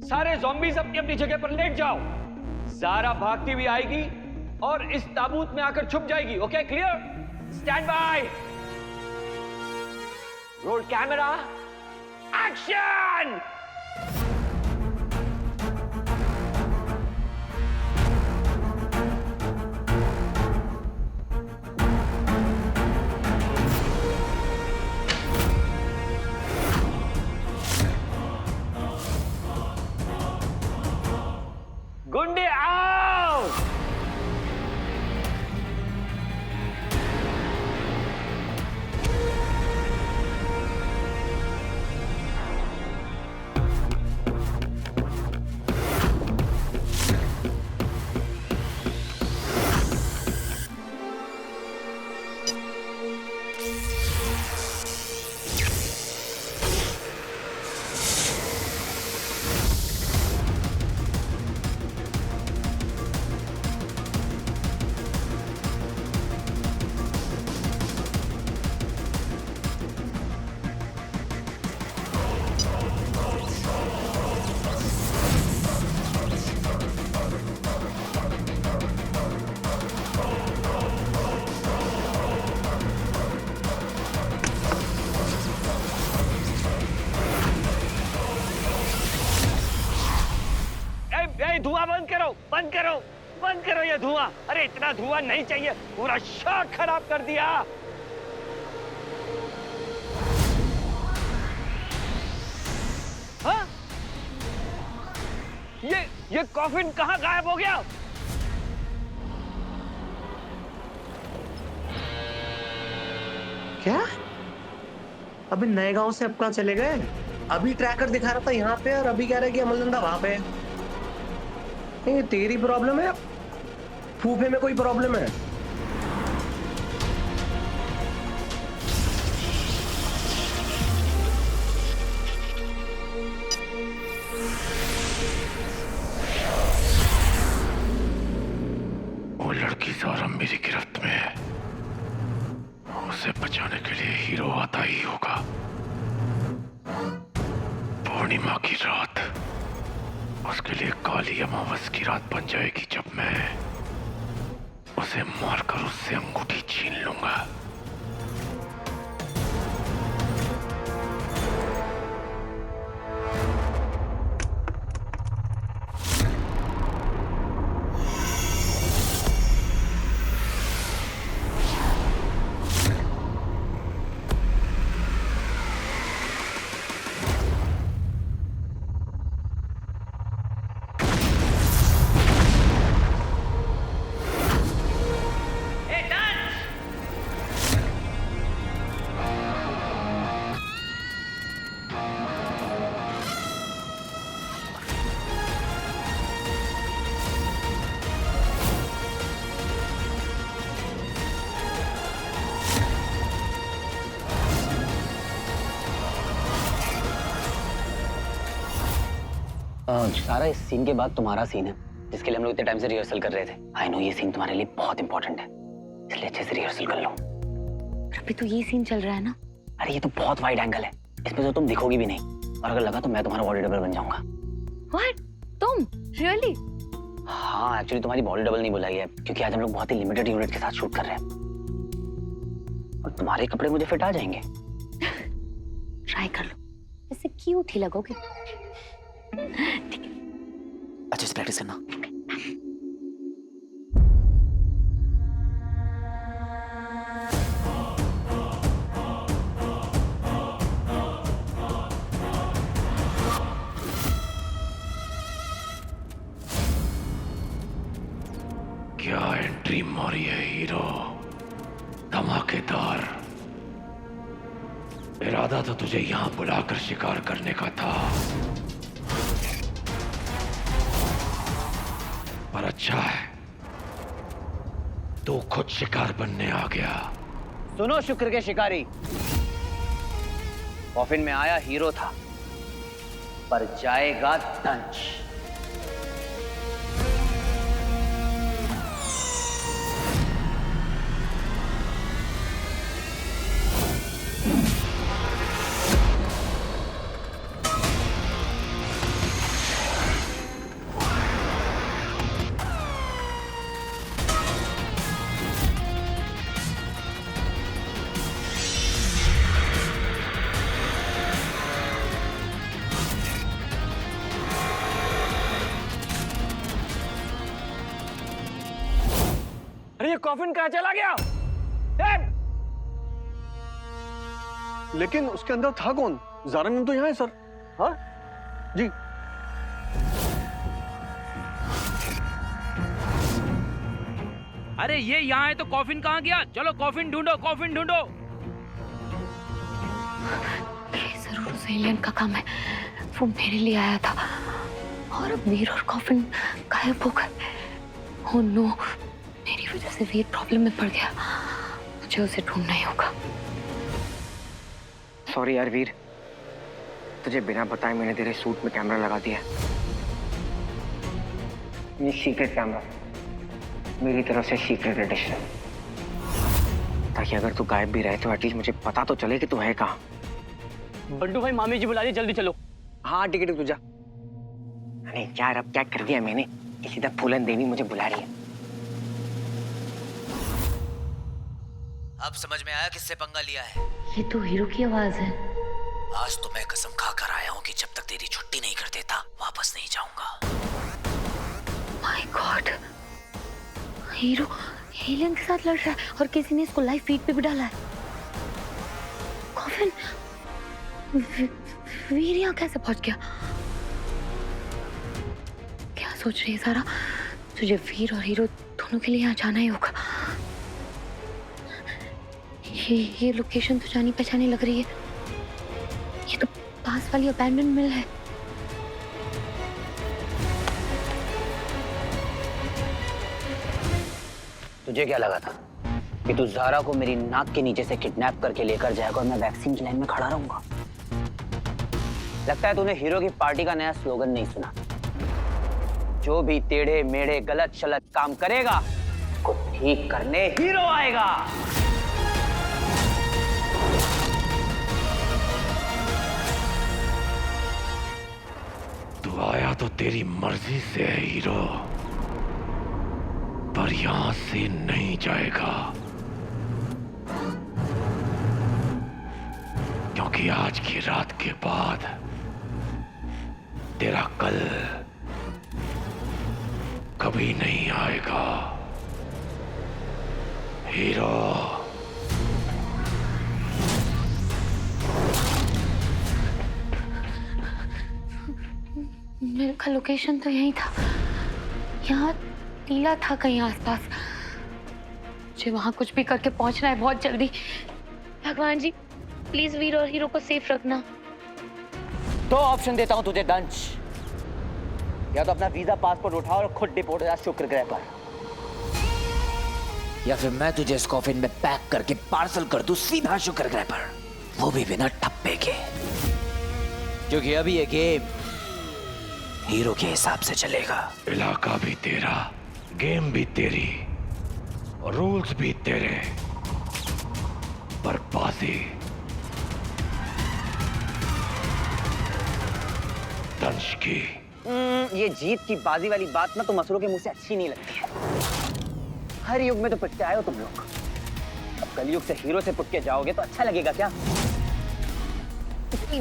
सारे ज़ॉम्बीज़ अपनी अपनी जगह पर लेट जाओ। ज़ारा भागती हुई आएगी और इस ताबूत में आकर छुप जाएगी। Okay, clear? Stand by. Roll camera, action. गुंडे आओ। धुआं बंद करो, बंद करो, बंद करो ये धुआं। अरे इतना धुआं नहीं चाहिए, पूरा शॉट खराब कर दिया। हाँ? ये कॉफिन कहाँ गायब हो गया? क्या? अभी नए गांव से अब कहाँ चले गए? अभी ट्रैकर दिखा रहा था यहाँ पे और अभी कह रहा है कि अमलदंदा वहां पे है। ये तेरी प्रॉब्लम है, फूफे में कोई प्रॉब्लम है? वो लड़की ज़ारा मेरी गिरफ्त में है। उसे बचाने के लिए हीरो आता ही होगा। पूर्णिमा की रात उसके लिए काली अमावस की रात बन जाएगी जब मैं उसे मारकर उससे अंगूठी छीन लूंगा। सारा इस सीन के बाद तुम्हारा सीन है, जिसके लिए हम लोग इतने टाइम से रिहर्सल कर रहे थे। आई नो ये सीन तुम्हारे लिए बहुत इंपॉर्टेंट है, इसलिए अच्छे से रिहर्सल कर लो। अभी तो ये सीन चल रहा है ना। अरे ये तो बहुत वाइड एंगल है, इसमें तो तुम दिखोगी भी नहीं, और अगर लगा तो मैं तुम्हारा बॉडी डबल बन जाऊंगा। What? तुम रियली? हाँ एक्चुअली तुम्हारी बॉडी डबल नहीं बुलाई है, क्योंकि आज हम लोग बहुत ही लिमिटेड यूनिट के साथ शूट कर रहे हैं, और तुम्हारे कपड़े मुझे फिट आ जाएंगे। ट्राई कर लो, ऐसे क्यूट ही लगोगे। ठीक है, अच्छे से प्रैक्टिस करना। क्या एंट्री मारी है हीरो, धमाकेदार। इरादा तो तुझे यहां बुलाकर शिकार करने का था, पर अच्छा है तू खुद शिकार बनने आ गया। सुनो शुक्र के शिकारी, कॉफिन में आया हीरो था, पर जाएगा दंश। कॉफिन कहाँ चला गया? ए! लेकिन उसके अंदर था कौन? ज़ारा मैम तो यहाँ है सर। हाँ जी। अरे ये यहाँ है तो कॉफिन कहाँ गया? चलो कॉफिन ढूंढो, कॉफिन ढूंढो। ये जरूर उस एलियन का काम है। वो मेरे लिए आया था और अब वीर और कॉफिन गायब हो गए। ओह नो, मेरी वजह से वीर प्रॉब्लम में पड़ गया। मुझे उसे ढूंढना ही होगा। सॉरी यार वीर, तुझे बिना बताए मैंने तेरे सूट में कैमरा लगा दिया। ये सीक्रेट कैमरा, मेरी तरफ से सीक्रेट एडिशन, ताकि अगर तू गायब भी रहे तो एटलीस्ट मुझे पता तो चले कि तू है कहाँ। बंटू भाई, मामी जी बुला रही, जल्दी चलो। हाँ टिकट तुझा। नहीं यार, अब क्या कर दिया मैंने कि सीधा फूलन देवी मुझे बुला रही है। अब समझ में आया किससे पंगा लिया है। ये तो हीरो की आवाज है। आज तो मैं कसम खा कर आया हूँ कि जब तक तेरी छुट्टी नहीं कर देता वापस नहीं जाऊंगा। माय गॉड, हीरो एलियन के साथ लड़ रहा है और किसी ने इसको लाइव फीड पे भी डाला है। कॉफिन, वीर यहाँ कैसे पहुंच गया? क्या सोच रही है सारा? तुझे वीर और हीरो दोनों के लिए यहाँ जाना ही होगा। ये लोकेशन तो जानी पहचानी लग रही है। ये तो पास वाली अबैंडन मिल है। तुझे क्या लगा था कि तू ज़ारा को मेरी नाक के नीचे से किडनैप करके लेकर जाएगा और मैं वैक्सीन की लाइन में खड़ा रहूंगा? लगता है तूने हीरो की पार्टी का नया स्लोगन नहीं सुना। जो भी टेढ़े मेढ़े गलत शलत काम करेगा को ठीक करने हीरो आएगा। तू आया तो तेरी मर्जी से है हीरो, पर यहां से नहीं जाएगा, क्योंकि आज की रात के बाद तेरा कल कभी नहीं आएगा हीरो। मेरे का लोकेशन तो यही था। यहाँ टीला था कहीं आसपास। मुझे वहां कुछ भी करके पहुंचना है बहुत जल्दी। भगवान जी, प्लीज वीर और हीरो को सेफ रखना। दो ऑप्शन देता हूं तुझे डंच, या तो अपना वीजा पासपोर्ट उठा और खुद डिपोर्ट हो जा शुक्र ग्रह पर, या फिर मैं तुझे इस कॉफिन में पैक करके पार्सल कर दूं सीधा शुक्र ग्रह पर, वो भी बिना ठप्पे के, क्योंकि अभी ये गेम हीरो के हिसाब से चलेगा। इलाका भी तेरा, गेम भी तेरी, रूल्स भी तेरे, पर बाजी दंश की। ये जीत की बाजी वाली बात ना तो मसलों के मुंह से अच्छी नहीं लगती है। हर युग में तो पिटते आए हो तुम लोग, अब कलयुग से हीरो से पुट के जाओगे तो अच्छा लगेगा क्या? इतनी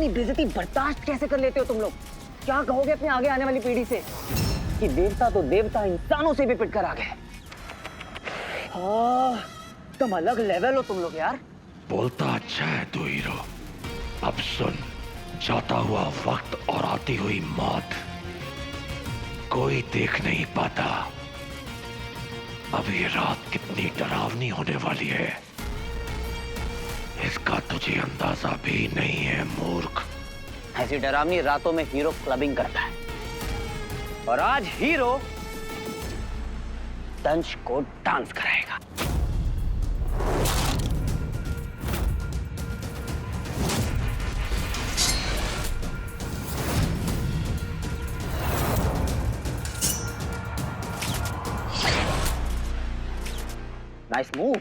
बेइज्जती बर्दाश्त कैसे कर लेते हो तुम लोग? क्या कहोगे अपने आगे आने वाली पीढ़ी से कि देवता तो देवता इंसानों से भी पिटकर आ गए? तुम अलग लेवल हो तुम लोग यार। बोलता अच्छा है तू हीरो। अब सुन, जाता हुआ वक्त और आती हुई मौत कोई देख नहीं पाता। अब ये रात कितनी डरावनी होने वाली है इसका तुझे अंदाजा भी नहीं है मूर्ख। ऐसी डरावनी रातों में हीरो क्लबिंग करता है, और आज हीरो दंश को डांस कराएगा। Nice move.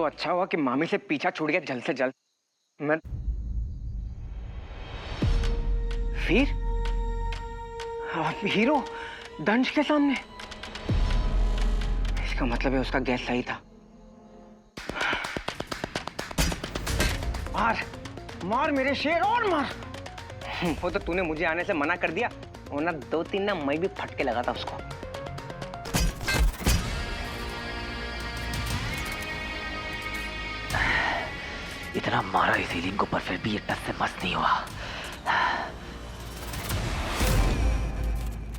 तो अच्छा हुआ कि मामी से पीछा छूट गया जल्द से जल्द। मैं वीर हीरो दंश के सामने, इसका मतलब है उसका गैस सही था। मार मार मेरे शेर और मार। वो तो तूने मुझे आने से मना कर दिया, वरना 2-3 ना मैं भी फटके लगा था उसको। इतना मारा इस एलियन को पर फिर भी ये टस से मस्त नहीं हुआ।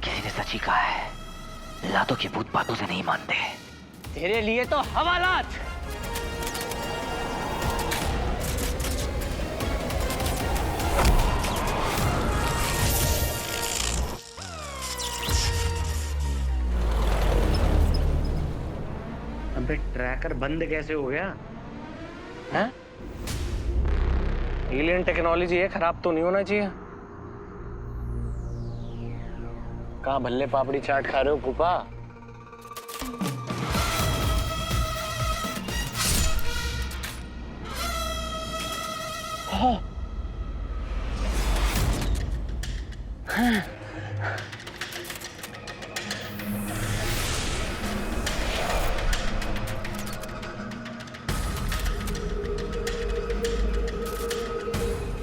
किसी ने सच ही कहा है, लातों के भूत बातों से नहीं मानते। तेरे लिए तो हवालात। अबे ट्रैकर बंद कैसे हो गया? हैं? एलियन टेक्नोलॉजी है, खराब तो नहीं होना चाहिए। कहाँ भल्ले पापड़ी चाट खा रहे हो फूफा?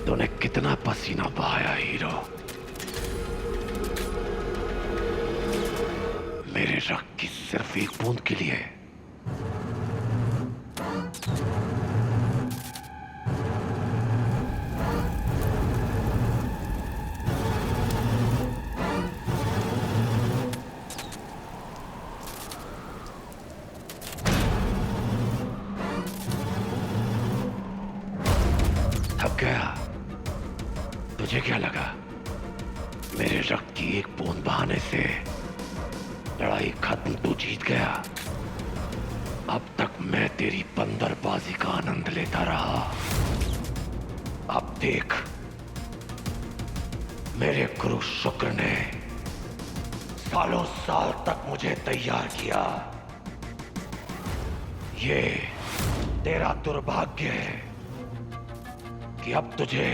तूने कितना पसीना बहाया हीरो, मेरे रक्त की सिर्फ एक बूंद के लिए। थक गया? तुझे क्या लगा मेरे रक्त की एक बूंद बहाने से लड़ाई खत्म, तू जीत गया? अब तक मैं तेरी बंदरबाजी का आनंद लेता रहा। अब देख, मेरे गुरु शुक्र ने सालों साल तक मुझे तैयार किया। ये तेरा दुर्भाग्य है कि अब तुझे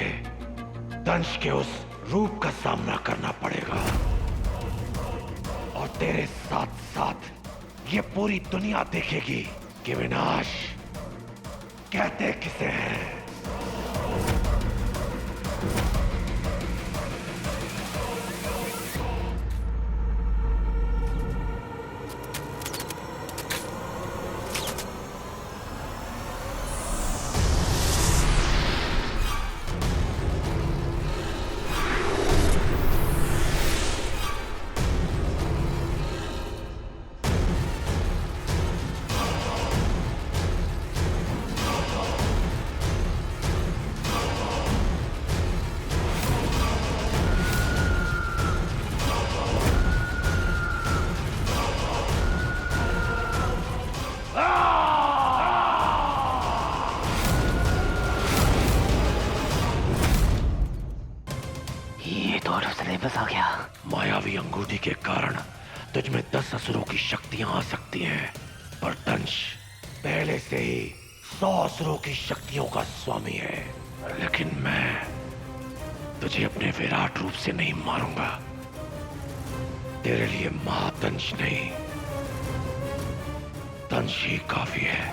दंश के उस रूप का सामना करना पड़ेगा, और तेरे साथ साथ ये पूरी दुनिया देखेगी कि विनाश कहते किसे हैं। बस आ गया। मायावी अंगूठी के कारण तुझ में 10 असुरों की शक्तियां आ सकती हैं, पर दंश पहले से ही 100 असुरों की शक्तियों का स्वामी है। लेकिन मैं तुझे अपने विराट रूप से नहीं मारूंगा। तेरे लिए महादंश नहीं, दंश ही काफी है।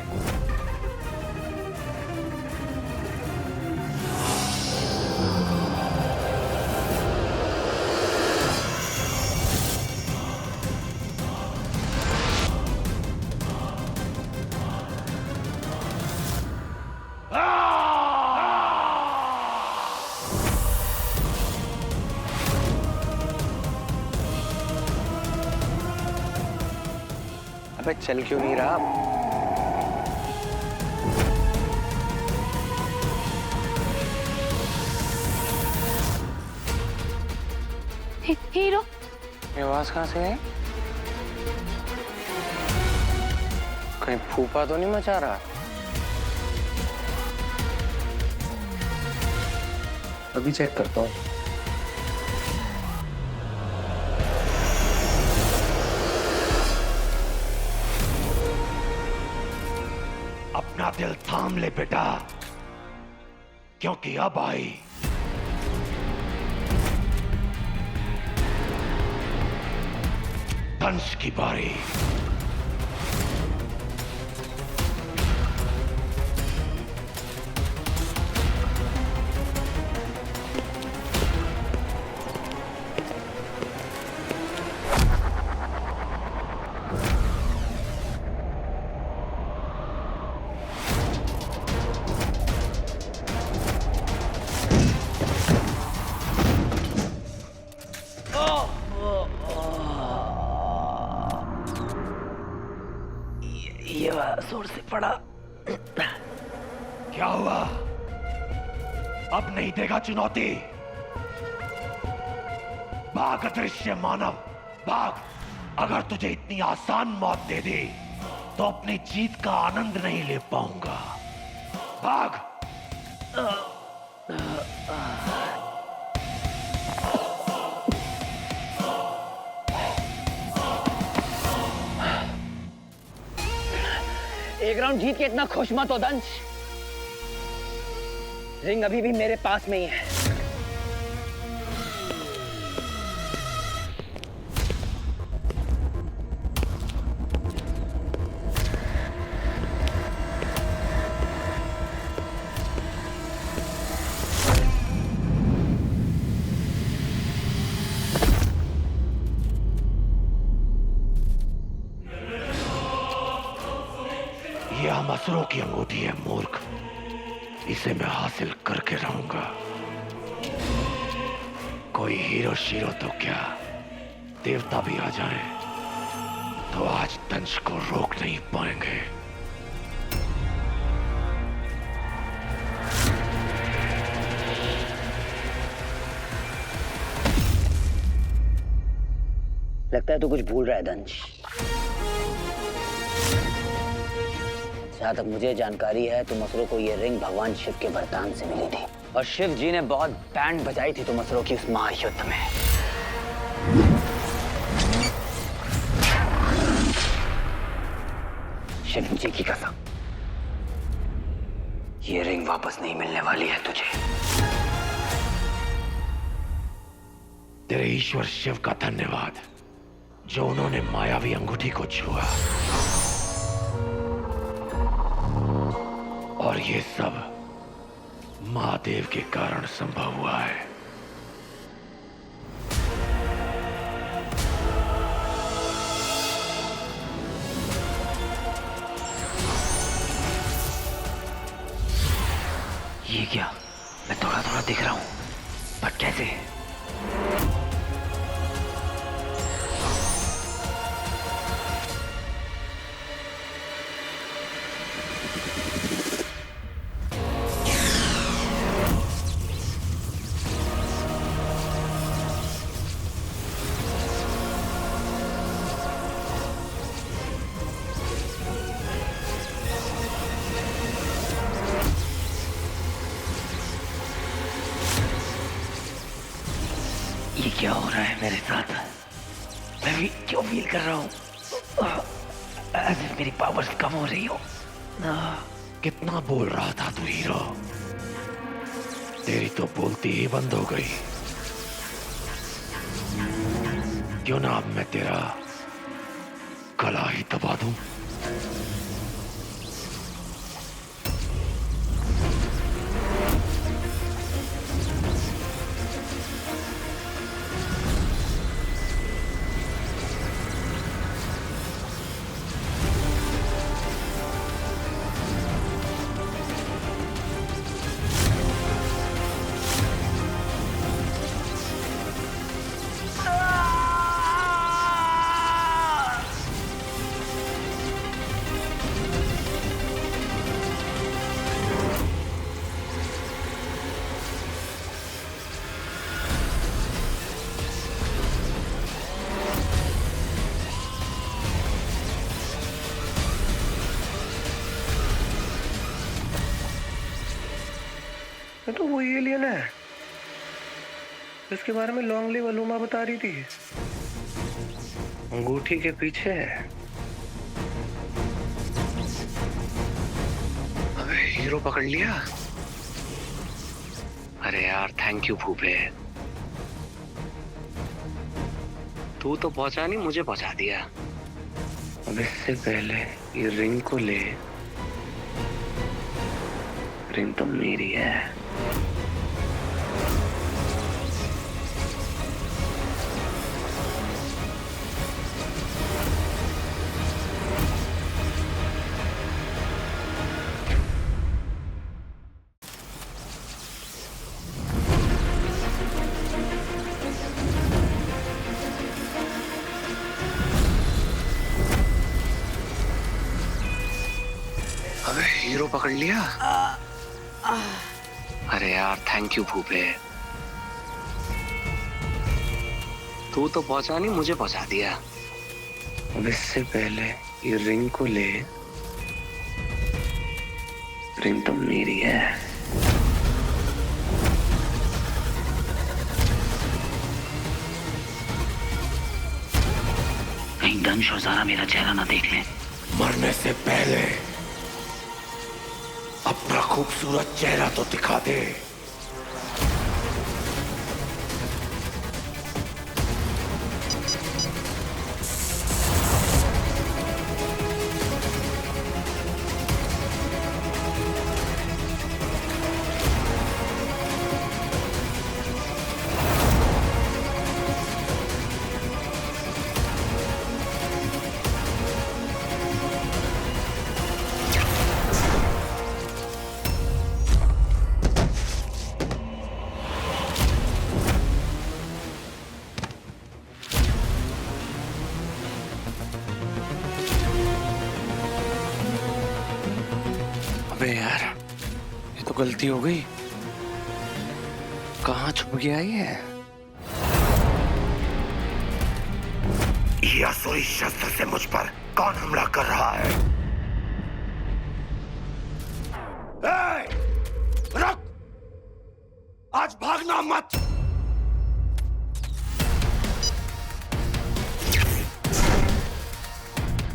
अबे चल क्यों नहीं रहा? हीरो, ये आवाज कहाँ से है? कहीं फूफा तो नहीं मचा रहा? अभी चेक करता हूँ। अपना दिल थाम ले बेटा, क्योंकि अब आई दंश की बारी। जोर से पड़ा। क्या हुआ? अब नहीं देगा चुनौती? भाग अदृश्य मानव, भाग। अगर तुझे इतनी आसान मौत दे दी तो अपनी जीत का आनंद नहीं ले पाऊंगा। भाग। एक राउंड जीत के इतना खुश मत हो दंश। रिंग अभी भी मेरे पास में ही है। यह मसरों की अंगूठी है मूर्ख, इसे मैं हासिल करके रहूंगा। कोई हीरो शीरो तो क्या, देवता भी आ जाए तो आज दंश को रोक नहीं पाएंगे। लगता है तू कुछ भूल रहा है दंश। जहाँ तक मुझे जानकारी है तो मसरों को ये रिंग भगवान शिव के वरदान से मिली थी और शिव जी ने बहुत बैंड बजाई थी तो मसरों की उस महायुद्ध में। शिव जी की कसम, ये रिंग वापस नहीं मिलने वाली है तुझे। तेरे ईश्वर शिव का धन्यवाद जो उन्होंने मायावी अंगूठी को छुआ, और ये सब महादेव के कारण संभव हुआ है। ये क्या? मैं थोड़ा थोड़ा दिख रहा हूं, पर कैसे? ये क्या हो रहा है मेरे साथ? मैं भी क्यों फील कर रहा हूँ ऐसे मेरी पावर्स कम हो रही हो। कितना बोल रहा था तू हीरो, तेरी तो बोलती ही बंद हो गई। क्यों ना अब मैं तेरा गला ही दबा दूं? ये तो वही एलियन है जिसके बारे में लॉन्गली वलूमा बता रही थी। अंगूठी के पीछे है। हीरो पकड़ लिया? अरे यार थैंक यू फूफे, तू तो पहुंचा नहीं, मुझे पहुंचा दिया। अब इससे पहले ये रिंग को ले, रिंग तो मेरी है। अबे हीरो पकड़ लिया? अरे यार थैंक यू फूफे, तू तो पहुंचा नहीं, मुझे पहुंचा दिया। अब इससे पहले ये रिंग को ले, रिंग तो मेरी है। कहीं दंश और ज़ारा मेरा चेहरा ना देख लें। मरने से पहले अपना खूबसूरत चेहरा तो दिखा दे। अबे यार ये तो गलती हो गई, कहाँ छुप गया ये? या सोई शस्त्र से मुझ पर कौन हमला कर रहा है? ए, रुक! आज भागना मत।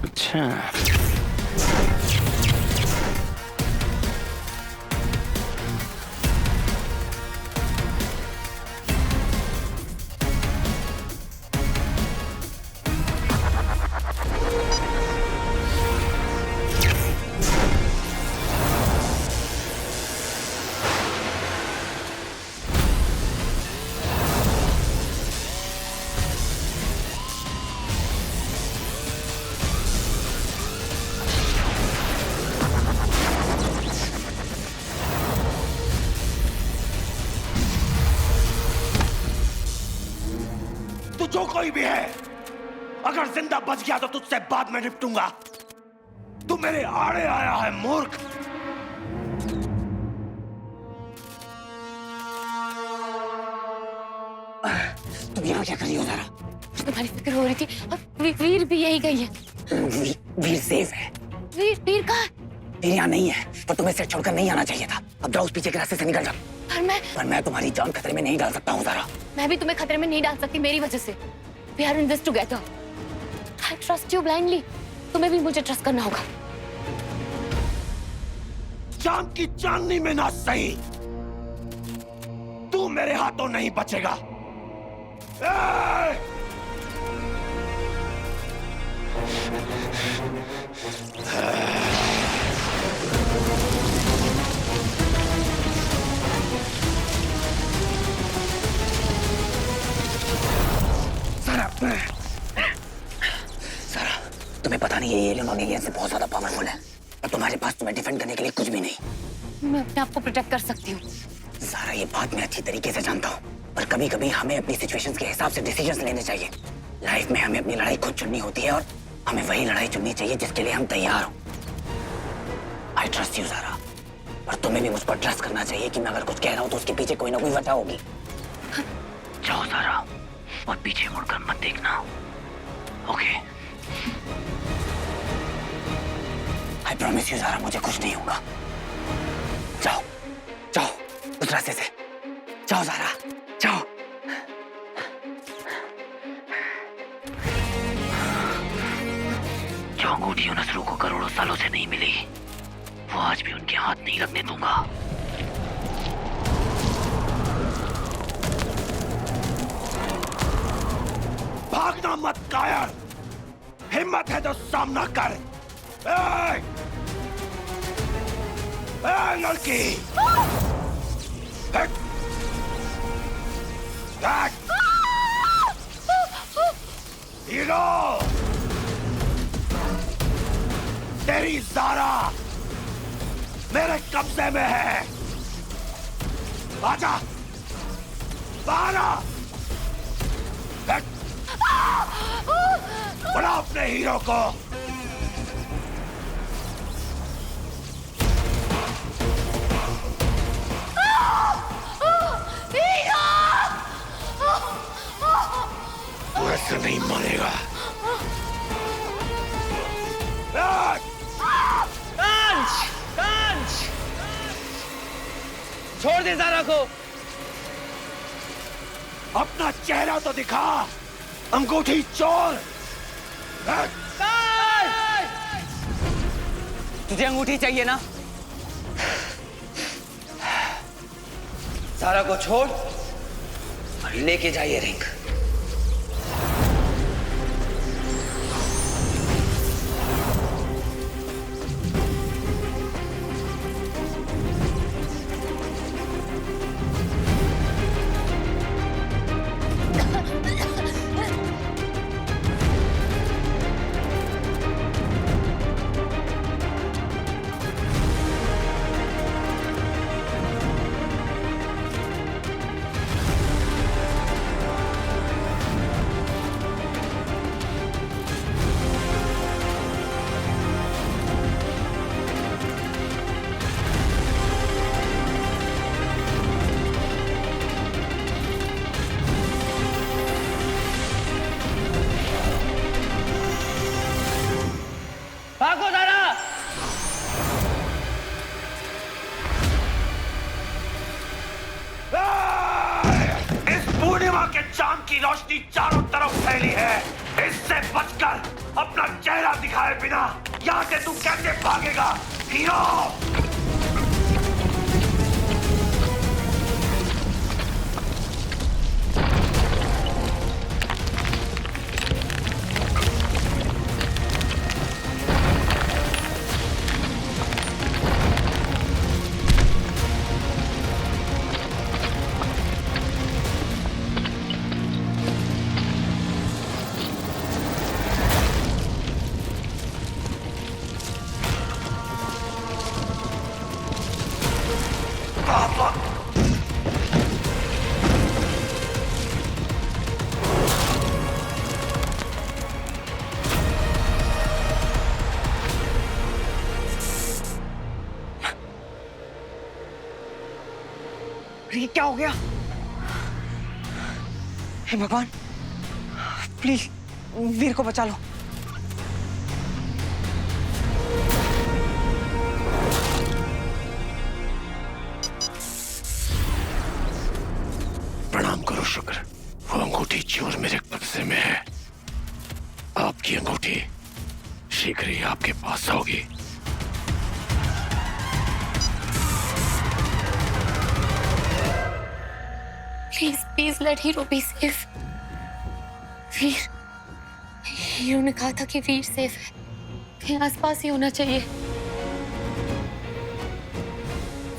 अच्छा तू जो कोई भी है, अगर जिंदा बच गया तो तुझसे बाद में निपटूंगा। तू मेरे आड़े आया है मूर्ख। तुम यहाँ क्या कर रही हो ज़ारा? तुम्हारी फिक्र हो रही थी और वीर भी यही गई है। वीर सेफ है। वीर कहाँ है? वीर यहाँ नहीं है, पर तुम्हें इसे छोड़कर नहीं आना चाहिए था। अब जाओ उस पीछे के रास्ते से निकल जाओ। पर मैं तुम्हारी जान खतरे में नहीं डाल सकता हूँ ज़ारा। मैं भी तुम्हें खतरे में नहीं डाल सकती मेरी वजह से। We are in this together. I trust you blindly. तुम्हें भी मुझे ट्रस्ट करना होगा। चांद की चांदनी में ना सही, तू मेरे हाथों नहीं बचेगा। सारा, तुम्हें पता नहीं ये एलियन और एलियन से बहुत ज्यादा पावरफुल है और तुम्हारे पास तुम्हें डिफेंड करने के लिए कुछ भी नहीं। मैं अपने आप को प्रोटेक्ट कर सकती हूँ। सारा, ये बात मैं अच्छी तरीके से जानता हूँ, पर कभी कभी हमें अपनी सिचुएशंस के हिसाब से डिसीजंस लेने चाहिए। लाइफ में हमें अपनी लड़ाई खुद चुननी होती है और हमें वही लड़ाई चुननी चाहिए जिसके लिए हम तैयार हो। आई ट्रस्ट यू सारा, पर तुम्हें भी मुझ पर ट्रस्ट करना चाहिए कि मैं अगर कुछ कह रहा हूँ तो उसके पीछे कोई ना कोई वजह होगी। जाओ सारा, और पीछे मुड़कर मत देखना। ओके? आई प्रॉमिस यू सारा, मुझे कुछ नहीं होगा। जाओ जाओ उस रास्ते से जाओ सारा, जाओ। जो अंगूठी नस्रों को करोड़ों सालों से नहीं मिली, वो आज भी उनके हाथ नहीं लगने दूंगा। भागना मत कायर, हिम्मत है तो सामना कर। ए! ए, लड़की हट! हट! हीरो, तेरी ज़ारा मेरे कब्जे में है। आजा, बाहर आ। हट! बुला अपने हीरो को। तू ऐसे नहीं मरेगा। छोड़ दे ज़ारा को। अपना चेहरा तो दिखा, अंगूठी चोर। तुझे अंगूठी चाहिए ना? ज़ारा को छोड़ और लेके जाइए रिंग। भागो ज़ारा। इस पूर्णिमा के चांद की रोशनी चारों तरफ फैली है। इससे बचकर अपना चेहरा दिखाए बिना यहाँ से तू कैसे भागेगा हीरो? ये क्या हो गया? हे भगवान, प्लीज वीर को बचा लो। प्रणाम करो शुक्र, वो अंगूठी चोर मेरे कब्जे में है। आपकी अंगूठी शीघ्र ही आपके पास होगी। Please please let hero be safe. Veer, hero ने कहा था कि वीर सेफ है, कहीं आसपास ही होना चाहिए।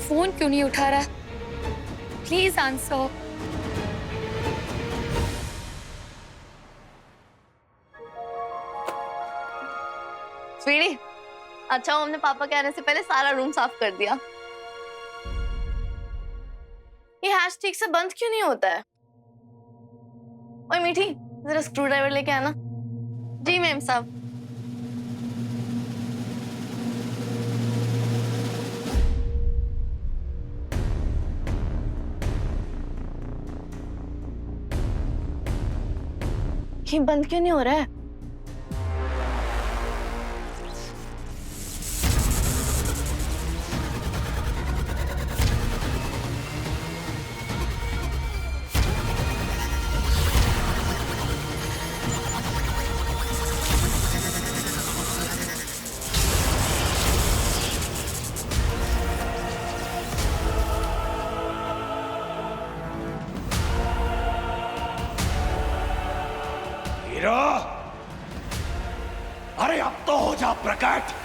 फोन क्यों नहीं उठा रहा? Please answer. स्वीटी, अच्छा हमने पापा के आने से पहले सारा रूम साफ कर दिया। ये हैश ठीक से बंद क्यों नहीं होता है? ओए मीठी, जरा स्क्रू ड्राइवर लेके आना। जी मैम साहब। ये बंद क्यों नहीं हो रहा है? हीरो, अरे अब तो हो जा प्रकट।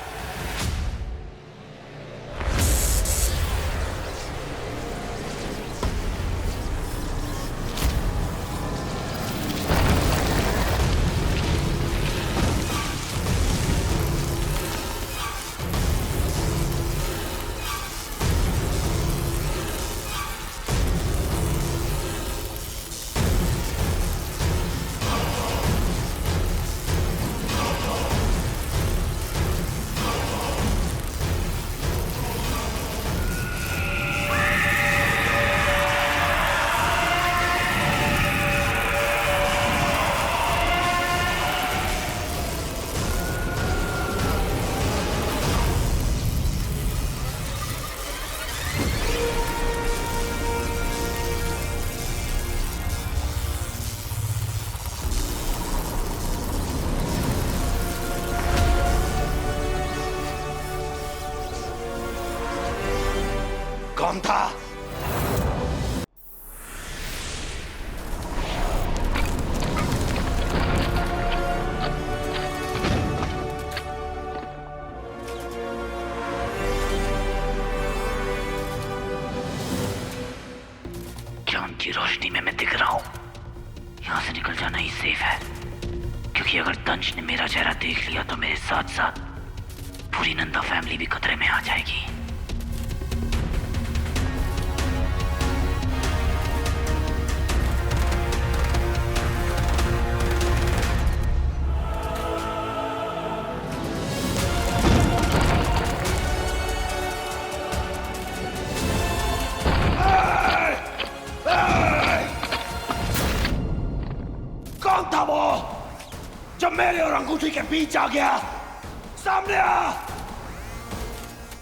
कौन था? चांद की रोशनी में मैं दिख रहा हूं। यहां से निकल जाना ही सेफ है, क्योंकि अगर दंश ने मेरा चेहरा देख लिया तो मेरे साथ साथ पूरी नंदा फैमिली भी खतरे में आ जाएगी। कौन था वो जो मेरे और अंगूठी के बीच आ गया? सामने आ!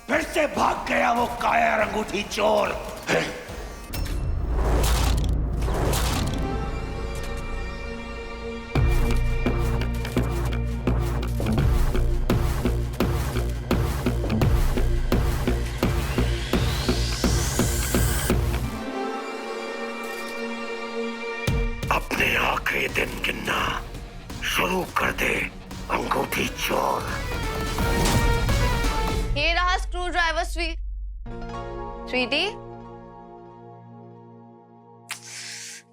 फिर से भाग गया वो कायर अंगूठी चोर। अपने आखिरी दिन गिनना शुरू कर दे अंगूठी चोर। ये रहा स्क्रू ड्राइवर स्वीटी।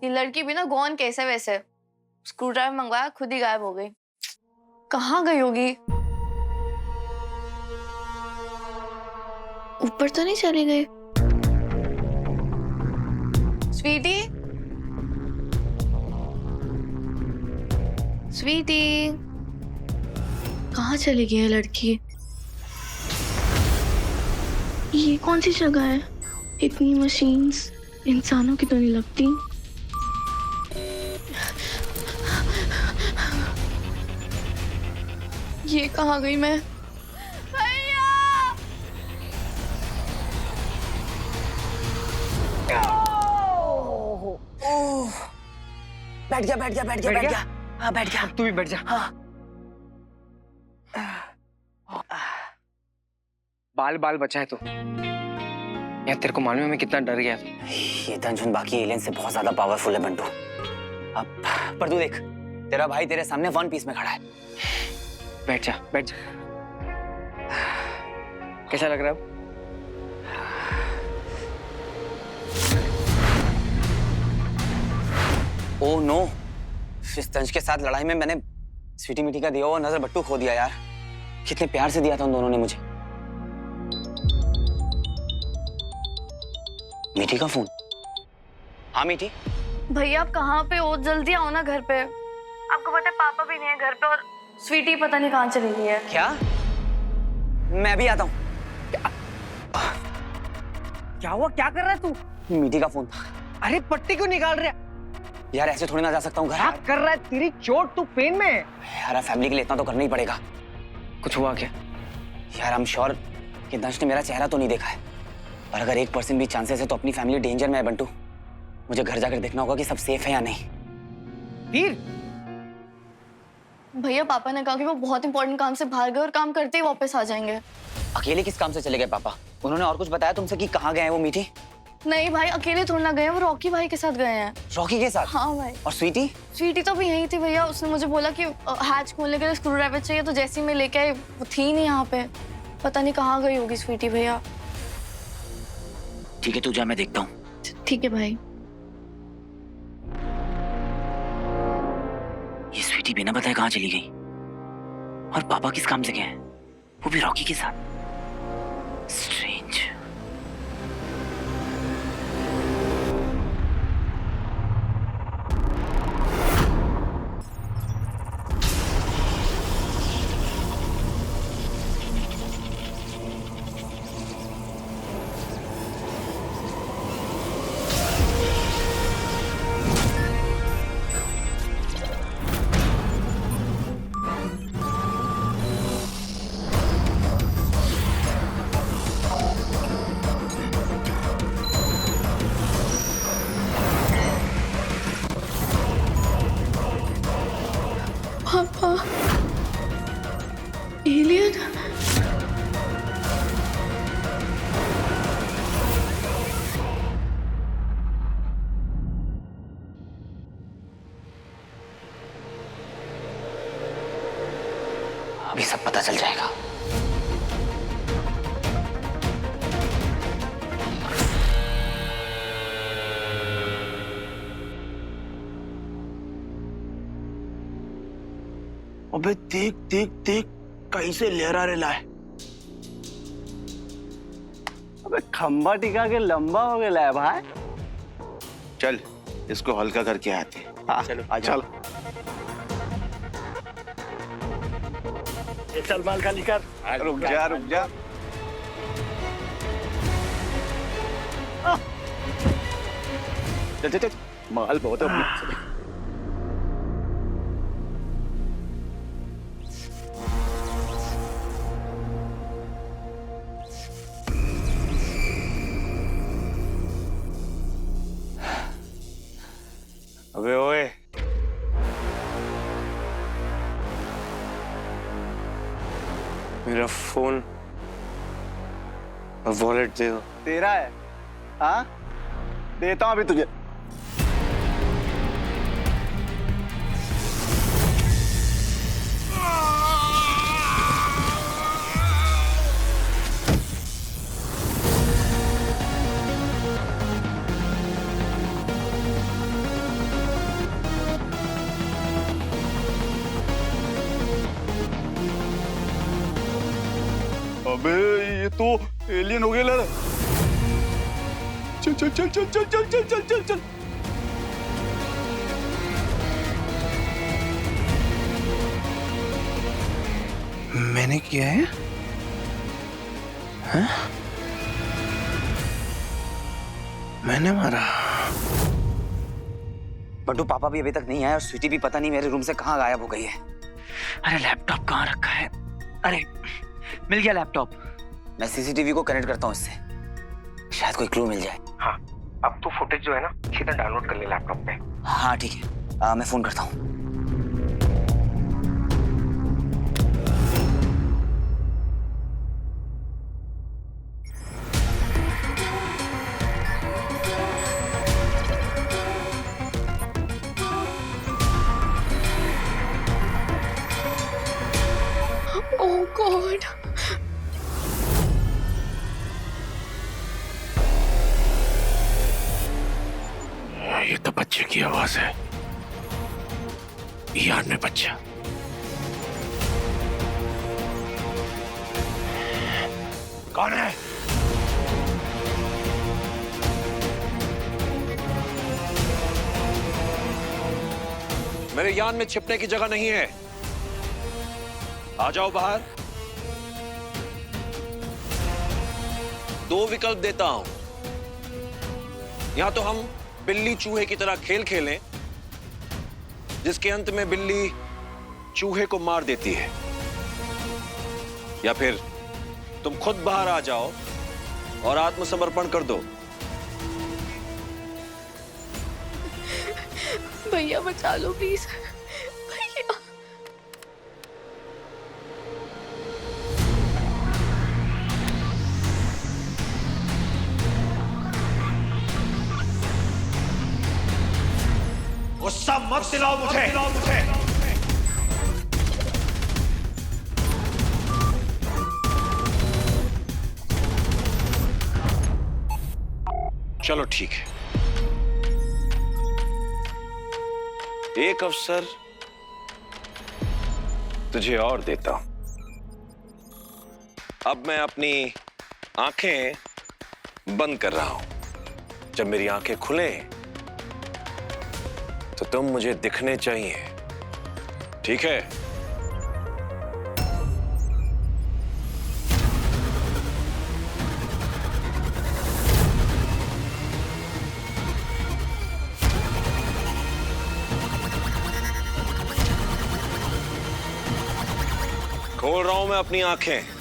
ये लड़की भी ना गॉन कैसे वैसे, स्क्रू ड्राइवर मंगवाया खुद ही गायब हो गई। कहाँ गई होगी? ऊपर तो नहीं चले गए? स्वीटी, स्वीटी, कहाँ चली गई है लड़की? ये कौन सी जगह है? इतनी मशीन्स इंसानों की तो नहीं लगती। ये कहाँ गई मैं? भैया! बैठ गया बैठ गया बैठ गया बैठ गया। हाँ बैठ गया। तू भी बैठ जा। हाँ। बाल बाल बचा है तो यार, तेरे को मालूम है मैं कितना डर गया। ये दंजन बाकी एलियन से बहुत ज्यादा पावरफुल है बंटू। अब पर तू देख, तेरा भाई तेरे सामने वन पीस में खड़ा है। बैठ जा बैठ जा। कैसा लग रहा है? ओह नो, इस दंश के साथ लड़ाई में मैंने स्वीटी मिठी का दिया हुआ नजर बट्टू खो दिया यार। कितने प्यार से दिया था उन दोनों ने मुझे। मीठी का फोन। हाँ मीठी। भैया आप कहाँ पे हो? जल्दी आओ ना घर पे। आपको पता है पापा भी नहीं है घर पे और स्वीटी पता नहीं कहाँ चली गई है। क्या? मैं भी आता हूँ। क्या हुआ? क्या कर रहा है तू? मीठी का फोन था। अरे पट्टी क्यों निकाल रहा है? यार ऐसे थोड़ी ना जा सकता हूँ घर। क्या कर रहा है? तेरी चोट, तू पेन में है। यार फैमिली के लिए इतना तो करना ही पड़ेगा। कुछ हुआ क्या? यार आई एम श्योर कि दंश ने मेरा चेहरा तो नहीं देखा है, पर अगर 1% भी चांसेस है तो अपनी फैमिली डेंजर में है बंटू। मुझे घर जाकर देखना होगा कि सब सेफ है या नहीं। वीर, भैया पापा ने कहा कि वो बहुत इंपॉर्टेंट काम से बाहर गए और काम करते ही वापस आ जाएंगे। अकेले किस काम से चले गए पापा? उन्होंने और कुछ बताया तुमसे कि कहाँ गए हैं वो मीठी? नहीं भाई, अकेले थोड़ा ना गए हैं, वो रॉकी भाई के साथ गए हैं। रॉकी के साथ? हाँ भाई। और स्वीटी? स्वीटी तो भी यहीं थी भैया, उसने मुझे बोला कि हैच खोलने के लिए स्क्रू ड्राइवर चाहिए, तो जैसे ही मैं लेके आई वो थी नहीं यहाँ पे। पता नहीं कहाँ गई होगी स्वीटी भैया। ठीक है तू जा, मैं देखता हूँ। ठीक है भाई। ये स्वीटी बिना बताए कहाँ चली गई? और पापा किस काम से गए हैं? वो भी रॉकी के साथ। स्ट्रेंज। पापा, एलियन? अभी सब पता चल जाएगा। अबे देख देख देख कैसे लहरा रहा है। अबे खंबा टिका के लंबा हो गया है भाई। चल इसको हल्का करके आते हैं। हाँ, चलो चल ये चल माल खाली कर। रुक जा रुक जा। चल चल चल, माल बहुत है अपने। अबे ओए, मेरा फोन और वॉलेट दे दो। तेरा है? हाँ देता हूँ अभी तुझे। अबे ये तो एलियन हो गया लड़। चल चल चल चल चल चल चल चल चल चल। मैंने किया है? हाँ? मैंने मारा? बंटू पापा भी अभी तक नहीं आए और स्वीटी भी पता नहीं मेरे रूम से कहाँ गायब हो गई है। अरे लैपटॉप कहाँ रखा है? अरे मिल गया लैपटॉप। मैं सीसीटीवी को कनेक्ट करता हूँ इससे, शायद कोई क्लू मिल जाए। हाँ, अब तू फुटेज जो है ना सीधा डाउनलोड कर ले लैपटॉप पे। हाँ ठीक है, मैं फोन करता हूँ। Oh God! ये तो बच्चे की आवाज है। यार में बच्चा। कौन है? मेरे यान में छिपने की जगह नहीं है। आ जाओ बाहर। दो विकल्प देता हूं, या तो हम बिल्ली चूहे की तरह खेल खेलें जिसके अंत में बिल्ली चूहे को मार देती है, या फिर तुम खुद बाहर आ जाओ और आत्मसमर्पण कर दो। भैया बचा लो प्लीज। सबक दिलाओ मुझे। चलो ठीक है, एक अवसर तुझे और देता हूं। अब मैं अपनी आंखें बंद कर रहा हूं। जब मेरी आंखें खुले तो तुम मुझे दिखने चाहिए, ठीक है? खोल रहा हूं मैं अपनी आंखें।